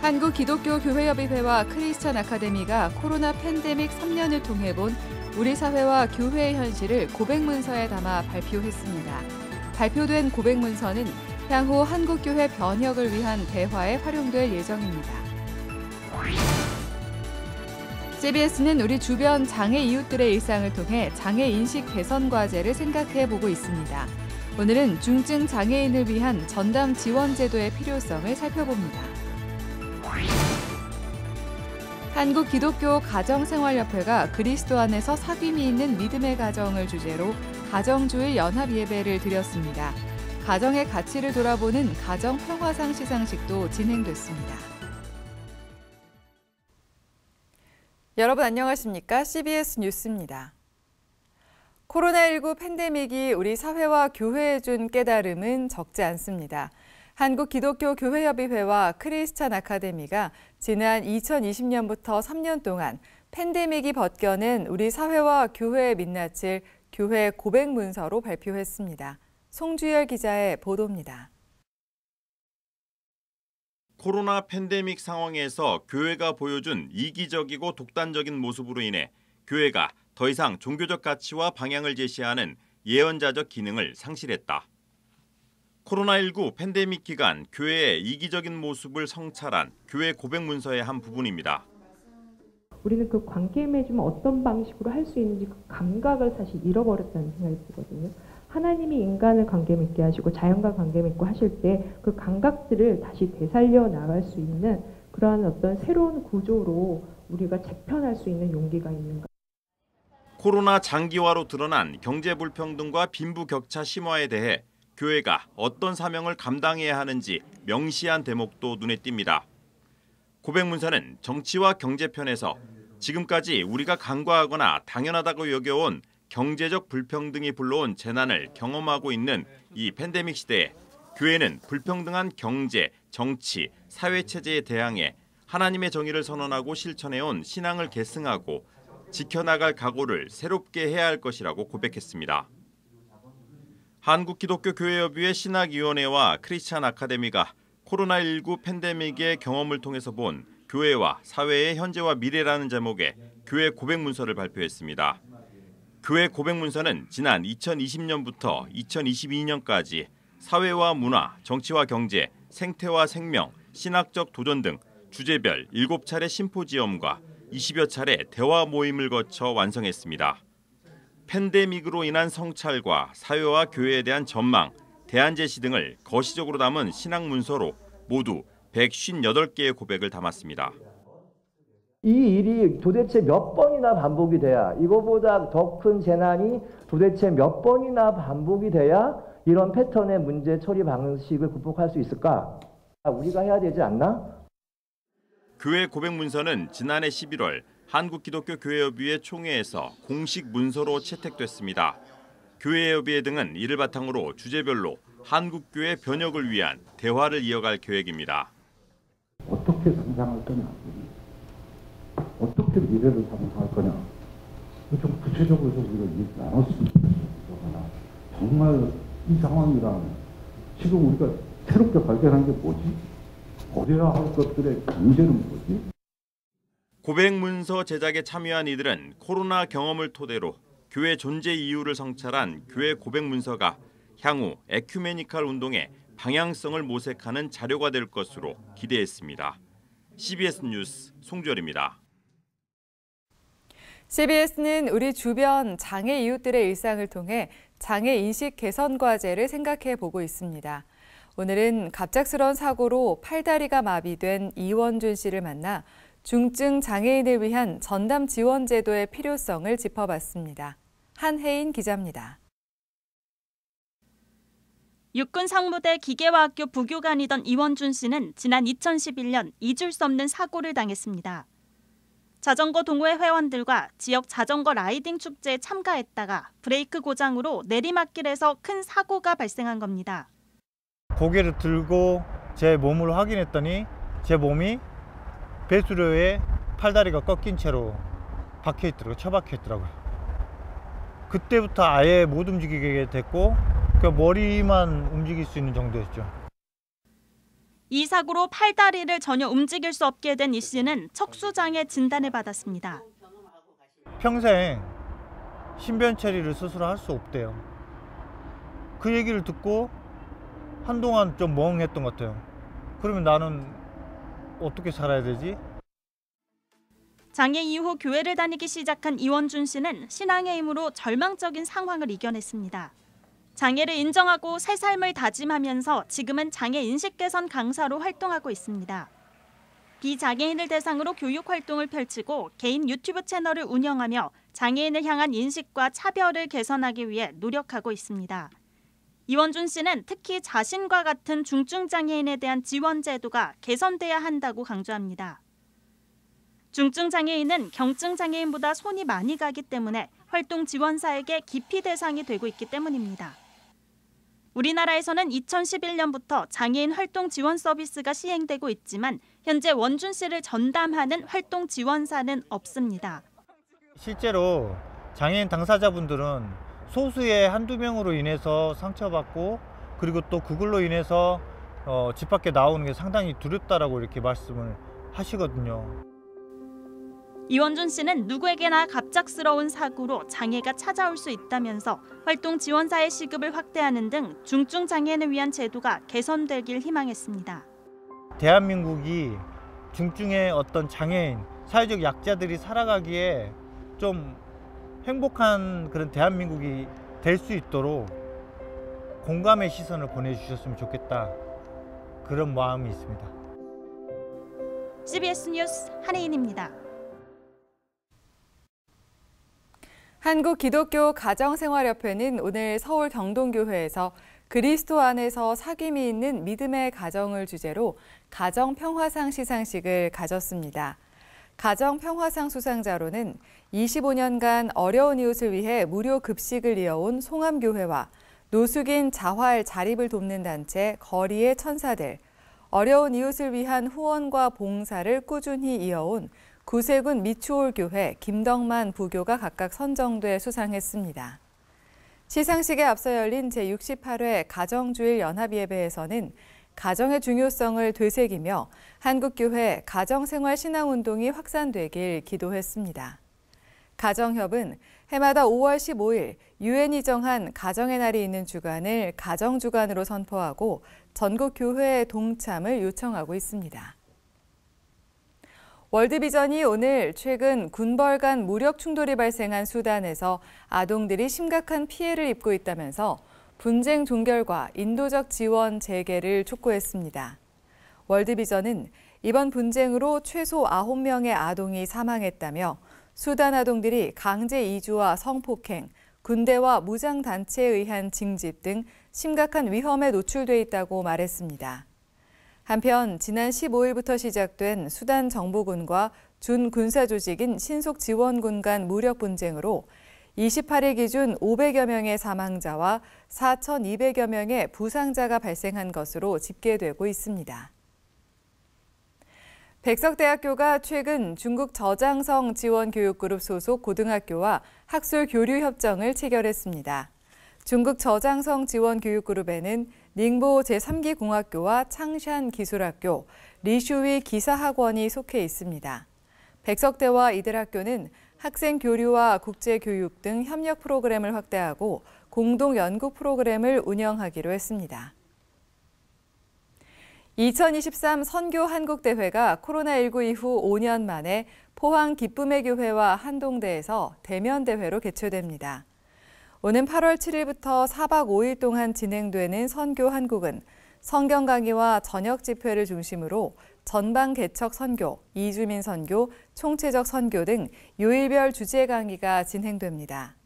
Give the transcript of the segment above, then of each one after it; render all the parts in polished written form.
한국기독교교회협의회와 크리스천 아카데미가 코로나 팬데믹 3년을 통해 본 우리 사회와 교회의 현실을 고백문서에 담아 발표했습니다. 발표된 고백문서는 향후 한국교회 변혁을 위한 대화에 활용될 예정입니다. CBS는 우리 주변 장애 이웃들의 일상을 통해 장애 인식 개선 과제를 생각해 보고 있습니다. 오늘은 중증 장애인을 위한 전담 지원 제도의 필요성을 살펴봅니다. 한국기독교 가정생활협회가 그리스도 안에서 사귐이 있는 믿음의 가정을 주제로 가정주일 연합 예배를 드렸습니다. 가정의 가치를 돌아보는 가정평화상 시상식도 진행됐습니다. 여러분 안녕하십니까? CBS 뉴스입니다. 코로나19 팬데믹이 우리 사회와 교회에 준 깨달음은 적지 않습니다. 한국기독교교회협의회와 크리스천 아카데미가 지난 2020년부터 3년 동안 팬데믹이 벗겨낸 우리 사회와 교회의 민낯을 교회 고백문서로 발표했습니다. 송주열 기자의 보도입니다. 코로나 팬데믹 상황에서 교회가 보여준 이기적이고 독단적인 모습으로 인해 교회가 더 이상 종교적 가치와 방향을 제시하는 예언자적 기능을 상실했다. 코로나19 팬데믹 기간 교회의 이기적인 모습을 성찰한 교회 고백문서의 한 부분입니다. 우리는 그 관계 맺으면 어떤 방식으로 할 수 있는지 그 감각을 사실 잃어버렸다는 생각이 들거든요. 하나님이 인간을 관계 맺게 하시고 자연과 관계 맺고 하실 때 그 감각들을 다시 되살려 나갈 수 있는 그러한 어떤 새로운 구조로 우리가 재편할 수 있는 용기가 있는가. 코로나 장기화로 드러난 경제 불평등과 빈부격차 심화에 대해 교회가 어떤 사명을 감당해야 하는지 명시한 대목도 눈에 띕니다. 고백문서는 정치와 경제편에서 지금까지 우리가 간과하거나 당연하다고 여겨온 경제적 불평등이 불러온 재난을 경험하고 있는 이 팬데믹 시대에 교회는 불평등한 경제, 정치, 사회체제에 대항해 하나님의 정의를 선언하고 실천해온 신앙을 계승하고 지켜나갈 각오를 새롭게 해야 할 것이라고 고백했습니다. 한국기독교교회협의회 신학위원회와 크리스천 아카데미가 코로나19 팬데믹의 경험을 통해서 본 교회와 사회의 현재와 미래라는 제목의 교회 고백문서를 발표했습니다. 교회 고백문서는 지난 2020년부터 2022년까지 사회와 문화, 정치와 경제, 생태와 생명, 신학적 도전 등 주제별 7차례 심포지엄과 20여 차례 대화 모임을 거쳐 완성했습니다. 팬데믹으로 인한 성찰과 사회와 교회에 대한 전망, 대안 제시 등을 거시적으로 담은 신학 문서로 모두 158개의 고백을 담았습니다. 이 일이 도대체 몇 번이나 반복이 돼야, 이거보다 더 큰 재난이 도대체 몇 번이나 반복이 돼야 이런 패턴의 문제 처리 방식을 극복할 수 있을까? 우리가 해야 되지 않나? 교회 고백 문서는 지난해 11월 한국기독교교회협의회 총회에서 공식 문서로 채택됐습니다. 교회협의회 등은 이를 바탕으로 주제별로 한국교회 변혁을 위한 대화를 이어갈 계획입니다. 어떻게 성장할 거냐, 어떻게 미래를 상상할 거냐, 좀 구체적으로 우리가 나눴으면 좋겠어요. 정말 이 상황이란 지금 우리가 새롭게 발견한 게 뭐지? 버려야 할 것들의 경제는 뭐지? 고백문서 제작에 참여한 이들은 코로나 경험을 토대로 교회 존재 이유를 성찰한 교회 고백문서가 향후 에큐메니칼 운동의 방향성을 모색하는 자료가 될 것으로 기대했습니다. CBS 뉴스 송주열입니다. CBS는 우리 주변 장애 이웃들의 일상을 통해 장애 인식 개선 과제를 생각해 보고 있습니다. 오늘은 갑작스러운 사고로 팔다리가 마비된 이원준 씨를 만나 중증 장애인을 위한 전담 지원 제도의 필요성을 짚어봤습니다. 한혜인 기자입니다. 육군 상무대 기계화학교 부교관이던 이원준 씨는 지난 2011년 잊을 수 없는 사고를 당했습니다. 자전거 동호회 회원들과 지역 자전거 라이딩 축제에 참가했다가 브레이크 고장으로 내리막길에서 큰 사고가 발생한 겁니다. 고개를 들고 제 몸을 확인했더니 제 몸이 배수로에 팔다리가 꺾인 채로 박혀있더라고요. 처박혀있더라고요. 그때부터 아예 못 움직이게 됐고 그 머리만 움직일 수 있는 정도였죠. 이 사고로 팔다리를 전혀 움직일 수 없게 된 이 씨는 척수장애 진단을 받았습니다. 평생 신변 처리를 스스로 할 수 없대요. 그 얘기를 듣고 한동안 좀 멍했던 것 같아요. 그러면 나는 어떻게 살아야 되지? 장애 이후 교회를 다니기 시작한 이원준 씨는 신앙의 힘으로 절망적인 상황을 이겨냈습니다. 장애를 인정하고 새 삶을 다짐하면서 지금은 장애 인식 개선 강사로 활동하고 있습니다. 비장애인을 대상으로 교육 활동을 펼치고 개인 유튜브 채널을 운영하며 장애인을 향한 인식과 차별을 개선하기 위해 노력하고 있습니다. 이원준 씨는 특히 자신과 같은 중증 장애인에 대한 지원 제도가 개선돼야 한다고 강조합니다. 중증 장애인은 경증 장애인보다 손이 많이 가기 때문에 활동 지원사에게 기피 대상이 되고 있기 때문입니다. 우리나라에서는 2011년부터 장애인 활동 지원 서비스가 시행되고 있지만 현재 원준 씨를 전담하는 활동 지원사는 없습니다. 실제로 장애인 당사자분들은 소수의 한두 명으로 인해서 상처받고 그리고 또 그걸로 인해서 집 밖에 나오는 게 상당히 두렵다라고 이렇게 말씀을 하시거든요. 이원준 씨는 누구에게나 갑작스러운 사고로 장애가 찾아올 수 있다면서 활동 지원사의 시급을 확대하는 등 중증 장애인을 위한 제도가 개선되길 희망했습니다. 대한민국이 중증의 어떤 장애인, 사회적 약자들이 살아가기에 좀 행복한 그런 대한민국이 될 수 있도록 공감의 시선을 보내주셨으면 좋겠다. 그런 마음이 있습니다. CBS 뉴스 한혜인입니다. 한국기독교 가정생활협회는 오늘 서울 경동교회에서 그리스도 안에서 사귐이 있는 믿음의 가정을 주제로 가정평화상 시상식을 가졌습니다. 가정평화상 수상자로는 25년간 어려운 이웃을 위해 무료 급식을 이어온 송암교회와 노숙인 자활 자립을 돕는 단체 거리의 천사들, 어려운 이웃을 위한 후원과 봉사를 꾸준히 이어온 구세군 미추홀교회 김덕만 부교가 각각 선정돼 수상했습니다. 시상식에 앞서 열린 제68회 가정주일 연합예배에서는 가정의 중요성을 되새기며 한국교회 가정생활 신앙운동이 확산되길 기도했습니다. 가정협은 해마다 5월 15일 유엔이 정한 가정의 날이 있는 주간을 가정주간으로 선포하고 전국 교회의 동참을 요청하고 있습니다. 월드비전이 오늘 최근 군벌 간 무력 충돌이 발생한 수단에서 아동들이 심각한 피해를 입고 있다면서 분쟁 종결과 인도적 지원 재개를 촉구했습니다. 월드비전은 이번 분쟁으로 최소 9명의 아동이 사망했다며 수단 아동들이 강제 이주와 성폭행, 군대와 무장단체에 의한 징집 등 심각한 위험에 노출돼 있다고 말했습니다. 한편 지난 15일부터 시작된 수단 정보군과 준군사 조직인 신속지원군 간 무력 분쟁으로 28일 기준 500여 명의 사망자와 4,200여 명의 부상자가 발생한 것으로 집계되고 있습니다. 백석대학교가 최근 중국 저장성 지원교육그룹 소속 고등학교와 학술 교류 협정을 체결했습니다. 중국 저장성 지원교육그룹에는 닝보 제3기 공학교와 창샨 기술학교, 리슈위 기사학원이 속해 있습니다. 백석대와 이들 학교는 학생 교류와 국제교육 등 협력 프로그램을 확대하고 공동 연구 프로그램을 운영하기로 했습니다. 2023 선교 한국대회가 코로나19 이후 5년 만에 포항 기쁨의 교회와 한동대에서 대면대회로 개최됩니다. 오는 8월 7일부터 4박 5일 동안 진행되는 선교 한국은 성경 강의와 저녁 집회를 중심으로 전방 개척 선교, 이주민 선교, 총체적 선교 등 요일별 주제 강의가 진행됩니다.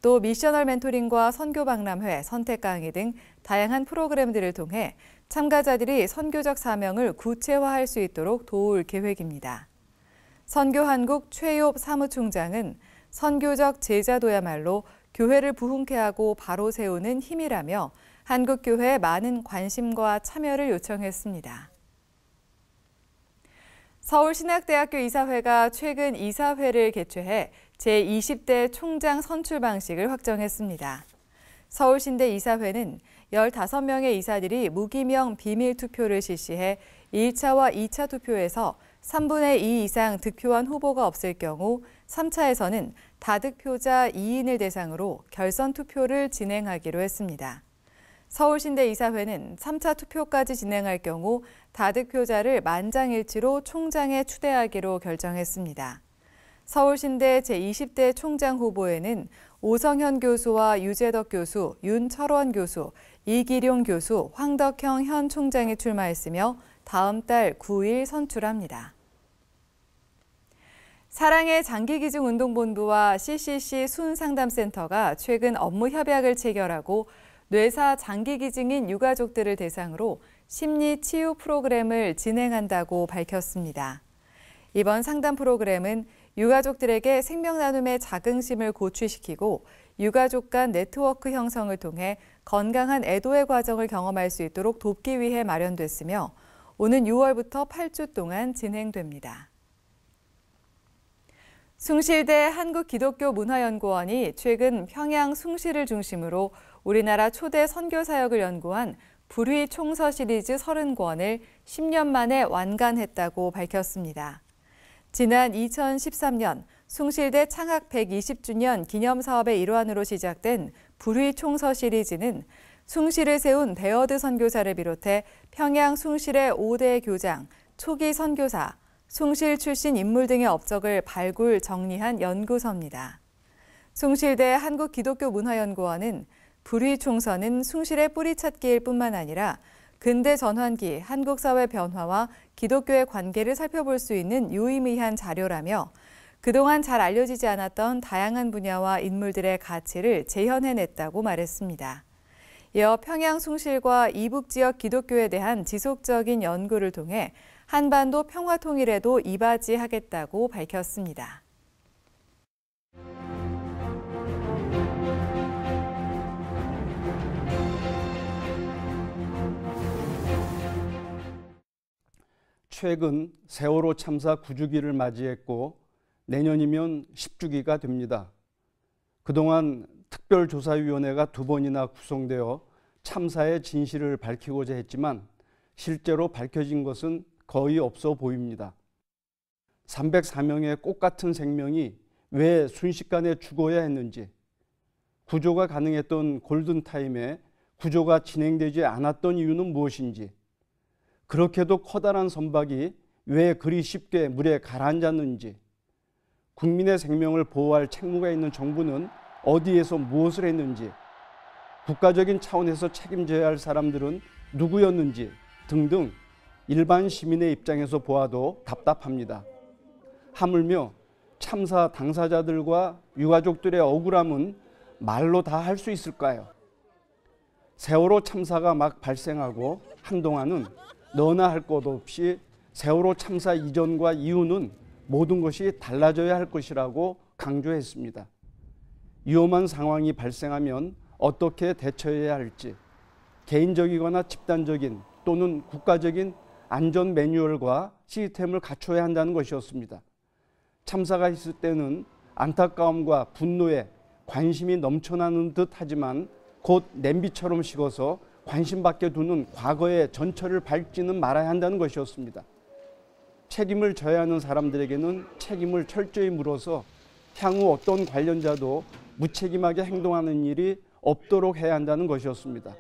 또 미셔널 멘토링과 선교 박람회, 선택 강의 등 다양한 프로그램들을 통해 참가자들이 선교적 사명을 구체화할 수 있도록 도울 계획입니다. 선교 한국 최엽 사무총장은 선교적 제자도야말로 교회를 부흥케 하고 바로 세우는 힘이라며 한국교회에 많은 관심과 참여를 요청했습니다. 서울신학대학교 이사회가 최근 이사회를 개최해 제20대 총장 선출 방식을 확정했습니다. 서울신대 이사회는 15명의 이사들이 무기명 비밀 투표를 실시해 1차와 2차 투표에서 3분의 2 이상 득표한 후보가 없을 경우 3차에서는 다득표자 2인을 대상으로 결선 투표를 진행하기로 했습니다. 서울신대 이사회는 3차 투표까지 진행할 경우 다득표자를 만장일치로 총장에 추대하기로 결정했습니다. 서울신대 제20대 총장 후보에는 오성현 교수와 유재덕 교수, 윤철원 교수, 이기룡 교수, 황덕형 현 총장이 출마했으며 다음 달 9일 선출합니다. 사랑의 장기기증운동본부와 CCC 순상담센터가 최근 업무 협약을 체결하고 뇌사 장기기증인 유가족들을 대상으로 심리치유 프로그램을 진행한다고 밝혔습니다. 이번 상담 프로그램은 유가족들에게 생명나눔의 자긍심을 고취시키고 유가족 간 네트워크 형성을 통해 건강한 애도의 과정을 경험할 수 있도록 돕기 위해 마련됐으며 오는 6월부터 8주 동안 진행됩니다. 숭실대 한국기독교문화연구원이 최근 평양 숭실을 중심으로 우리나라 초대 선교 사역을 연구한 불의 총서 시리즈 30권을 10년 만에 완간했다고 밝혔습니다. 지난 2013년 숭실대 창학 120주년 기념사업의 일환으로 시작된 불의 총서 시리즈는 숭실을 세운 베어드 선교사를 비롯해 평양 숭실의 5대 교장, 초기 선교사, 숭실 출신 인물 등의 업적을 발굴, 정리한 연구서입니다. 숭실대 한국기독교문화연구원은 불의 총서는 숭실의 뿌리찾기일 뿐만 아니라 근대 전환기 한국 사회 변화와 기독교의 관계를 살펴볼 수 있는 유의미한 자료라며 그동안 잘 알려지지 않았던 다양한 분야와 인물들의 가치를 재현해냈다고 말했습니다. 이어 평양 숭실과 이북 지역 기독교에 대한 지속적인 연구를 통해 한반도 평화 통일에도 이바지하겠다고 밝혔습니다. 최근 세월호 참사 9주기를 맞이했고 내년이면 10주기가 됩니다. 그동안 특별조사위원회가 2번이나 구성되어 참사의 진실을 밝히고자 했지만 실제로 밝혀진 것은 거의 없어 보입니다. 304명의 꽃 같은 생명이 왜 순식간에 죽어야 했는지, 구조가 가능했던 골든타임에 구조가 진행되지 않았던 이유는 무엇인지, 그렇게도 커다란 선박이 왜 그리 쉽게 물에 가라앉았는지, 국민의 생명을 보호할 책무가 있는 정부는 어디에서 무엇을 했는지, 국가적인 차원에서 책임져야 할 사람들은 누구였는지 등등 일반 시민의 입장에서 보아도 답답합니다. 하물며 참사 당사자들과 유가족들의 억울함은 말로 다 할 수 있을까요? 세월호 참사가 막 발생하고 한동안은 너나 할 것 없이 세월호 참사 이전과 이후는 모든 것이 달라져야 할 것이라고 강조했습니다. 위험한 상황이 발생하면 어떻게 대처해야 할지, 개인적이거나 집단적인 또는 국가적인 안전 매뉴얼과 시스템을 갖춰야 한다는 것이었습니다. 참사가 있을 때는 안타까움과 분노에 관심이 넘쳐나는 듯 하지만 곧 냄비처럼 식어서 관심 밖에 두는 과거의 전철을 밟지는 말아야 한다는 것이었습니다. 책임을 져야 하는 사람들에게는 책임을 철저히 물어서 향후 어떤 관련자도 무책임하게 행동하는 일이 없도록 해야 한다는 것이었습니다.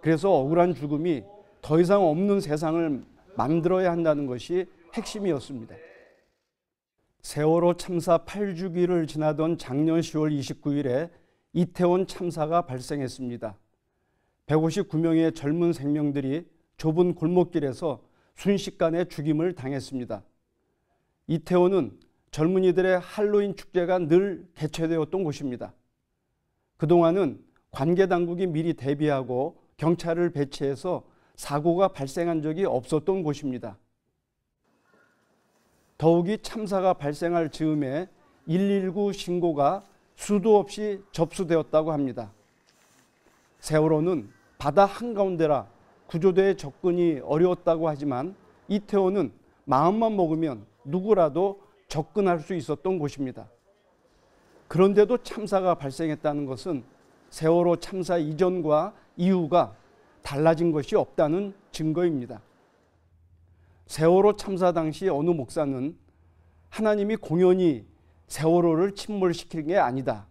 그래서 억울한 죽음이 더 이상 없는 세상을 만들어야 한다는 것이 핵심이었습니다. 세월호 참사 8주기를 지나던 작년 10월 29일에 이태원 참사가 발생했습니다. 159명의 젊은 생명들이 좁은 골목길에서 순식간에 죽임을 당했습니다. 이태원은 젊은이들의 할로윈 축제가 늘 개최되었던 곳입니다. 그동안은 관계당국이 미리 대비하고 경찰을 배치해서 사고가 발생한 적이 없었던 곳입니다. 더욱이 참사가 발생할 즈음에 119 신고가 수도 없이 접수되었다고 합니다. 세월호는 바다 한가운데라 구조대의 접근이 어려웠다고 하지만 이태원은 마음만 먹으면 누구라도 접근할 수 있었던 곳입니다. 그런데도 참사가 발생했다는 것은 세월호 참사 이전과 이유가 달라진 것이 없다는 증거입니다. 세월호 참사 당시 어느 목사는 하나님이 공연히 세월호를 침몰시키는 게 아니다.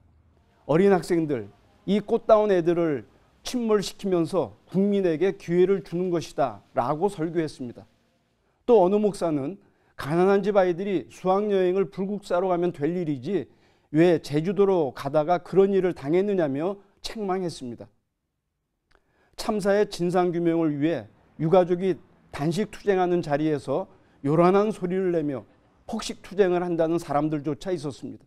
어린 학생들, 이 꽃다운 애들을 침몰시키면서 국민에게 기회를 주는 것이다 라고 설교했습니다. 또 어느 목사는 가난한 집 아이들이 수학여행을 불국사로 가면 될 일이지 왜 제주도로 가다가 그런 일을 당했느냐며 책망했습니다. 참사의 진상규명을 위해 유가족이 단식투쟁하는 자리에서 요란한 소리를 내며 폭식투쟁을 한다는 사람들조차 있었습니다.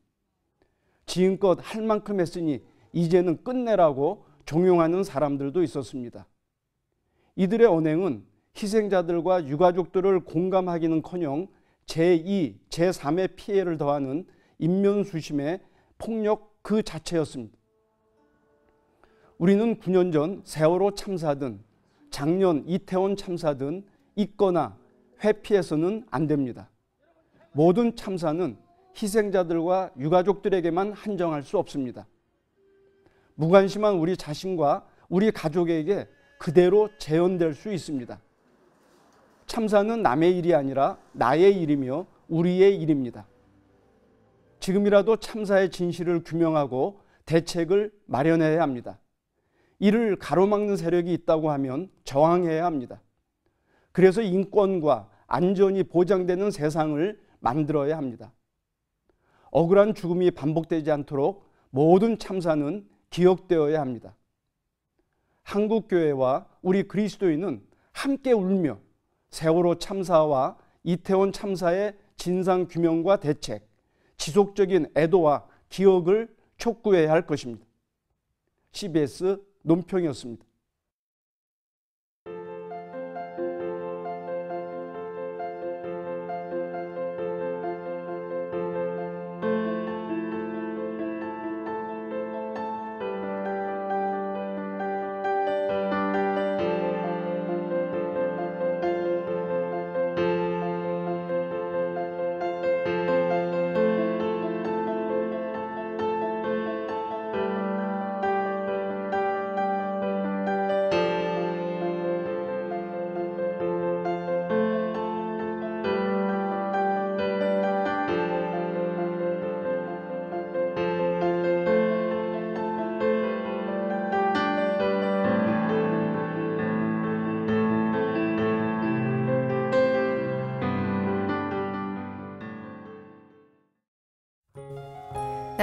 지금껏 할 만큼 했으니 이제는 끝내라고 종용하는 사람들도 있었습니다. 이들의 언행은 희생자들과 유가족들을 공감하기는커녕 제2, 제3의 피해를 더하는 인면수심의 폭력 그 자체였습니다. 우리는 9년 전 세월호 참사든 작년 이태원 참사든 있거나 회피해서는 안 됩니다. 모든 참사는 희생자들과 유가족들에게만 한정할 수 없습니다. 무관심한 우리 자신과 우리 가족에게 그대로 재현될 수 있습니다. 참사는 남의 일이 아니라 나의 일이며 우리의 일입니다. 지금이라도 참사의 진실을 규명하고 대책을 마련해야 합니다. 이를 가로막는 세력이 있다고 하면 저항해야 합니다. 그래서 인권과 안전이 보장되는 세상을 만들어야 합니다. 억울한 죽음이 반복되지 않도록 모든 참사는 기억되어야 합니다. 한국교회와 우리 그리스도인은 함께 울며 세월호 참사와 이태원 참사의 진상규명과 대책, 지속적인 애도와 기억을 촉구해야 할 것입니다. CBS 논평이었습니다.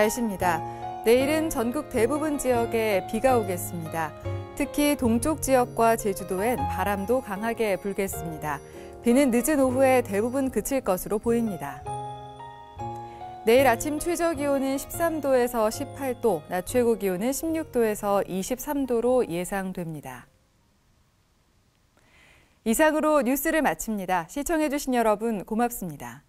날씨입니다. 내일은 전국 대부분 지역에 비가 오겠습니다. 특히 동쪽 지역과 제주도엔 바람도 강하게 불겠습니다. 비는 늦은 오후에 대부분 그칠 것으로 보입니다. 내일 아침 최저기온은 13도에서 18도, 낮 최고 기온은 16도에서 23도로 예상됩니다. 이상으로 뉴스를 마칩니다. 시청해주신 여러분 고맙습니다.